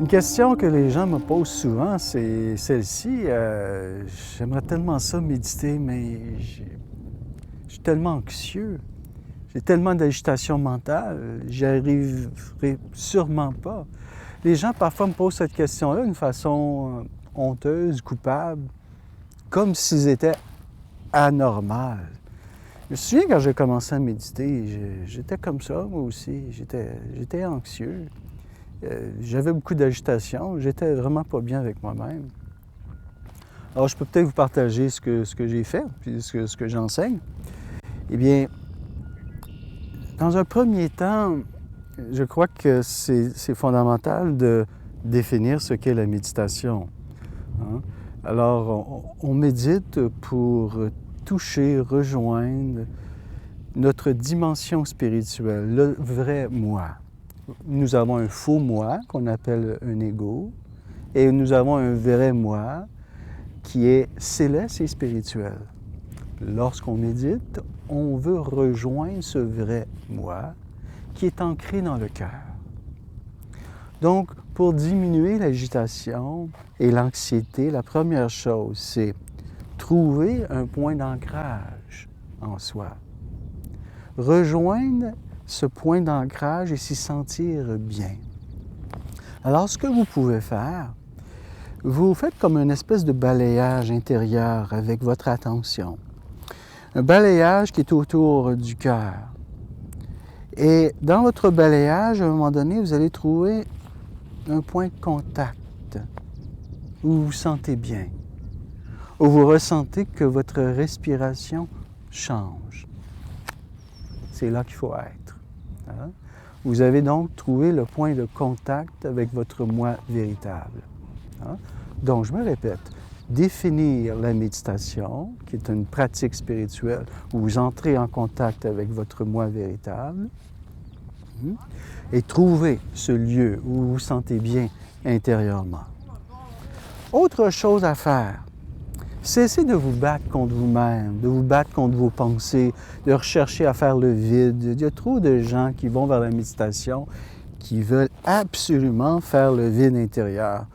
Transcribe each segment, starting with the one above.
Une question que les gens me posent souvent, c'est celle-ci. J'aimerais tellement ça méditer, mais je suis tellement anxieux. J'ai tellement d'agitation mentale, j'y arriverai sûrement pas. Les gens parfois me posent cette question-là d'une façon honteuse, coupable, comme s'ils étaient anormaux. Je me souviens quand j'ai commencé à méditer, j'étais comme ça, moi aussi. J'étais anxieux. J'avais beaucoup d'agitation. J'étais vraiment pas bien avec moi-même. Alors, je peux peut-être vous partager ce que j'ai fait, puis ce que j'enseigne. Eh bien, dans un premier temps, je crois que c'est fondamental de définir ce qu'est la méditation. Hein? Alors, on médite pour toucher, rejoindre notre dimension spirituelle, le vrai moi. Nous avons un faux moi qu'on appelle un ego et nous avons un vrai moi qui est céleste et spirituel. Lorsqu'on médite, on veut rejoindre ce vrai moi qui est ancré dans le cœur. Donc, pour diminuer l'agitation et l'anxiété, la première chose, c'est trouver un point d'ancrage en soi. Rejoindre ce point d'ancrage et s'y sentir bien. Alors, ce que vous pouvez faire, vous faites comme une espèce de balayage intérieur avec votre attention. Un balayage qui est autour du cœur. Et dans votre balayage, à un moment donné, vous allez trouver un point de contact où vous vous sentez bien, où vous ressentez que votre respiration change. C'est là qu'il faut être. Hein? Vous avez donc trouvé le point de contact avec votre moi véritable. Hein? Donc, je me répète, définir la méditation, qui est une pratique spirituelle où vous entrez en contact avec votre moi véritable, et trouver ce lieu où vous vous sentez bien intérieurement. Autre chose à faire, cessez de vous battre contre vous-même, de vous battre contre vos pensées, de rechercher à faire le vide. Il y a trop de gens qui vont vers la méditation qui veulent absolument faire le vide intérieur.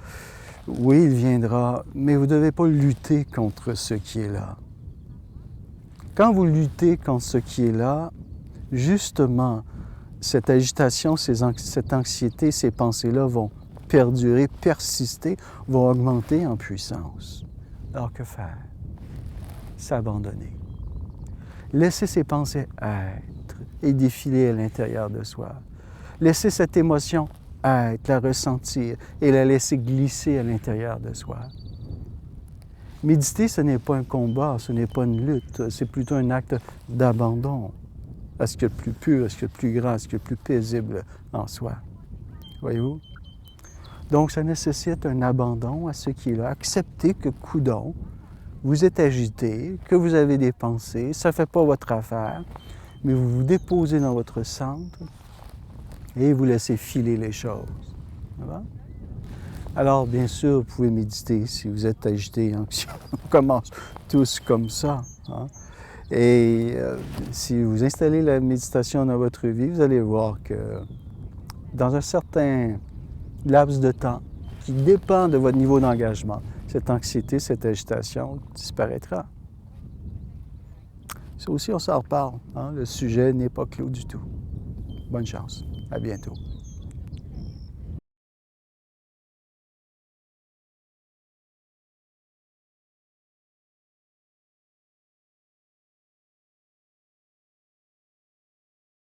Oui, il viendra, mais vous ne devez pas lutter contre ce qui est là. Quand vous luttez contre ce qui est là, justement, cette agitation, cette anxiété, ces pensées-là vont perdurer, persister, vont augmenter en puissance. Alors que faire? S'abandonner. Laisser ces pensées être et défiler à l'intérieur de soi. Laisser cette émotion être, la ressentir et la laisser glisser à l'intérieur de soi. Méditer, ce n'est pas un combat, ce n'est pas une lutte, c'est plutôt un acte d'abandon à ce qui est le plus pur, à ce qui est le plus grand, à ce qui est le plus paisible en soi. Voyez-vous? Donc, ça nécessite un abandon à ce qui est là. Accepter que, coudon, vous êtes agité, que vous avez des pensées, ça ne fait pas votre affaire, mais vous vous déposez dans votre centre et vous laissez filer les choses. Alors, bien sûr, vous pouvez méditer si vous êtes agité et anxieux. On commence tous comme ça. Hein? Et si vous installez la méditation dans votre vie, vous allez voir que dans un certain laps de temps qui dépend de votre niveau d'engagement, cette anxiété, cette agitation disparaîtra. Ça aussi, on s'en reparle. Hein? Le sujet n'est pas clos du tout. Bonne chance. À bientôt.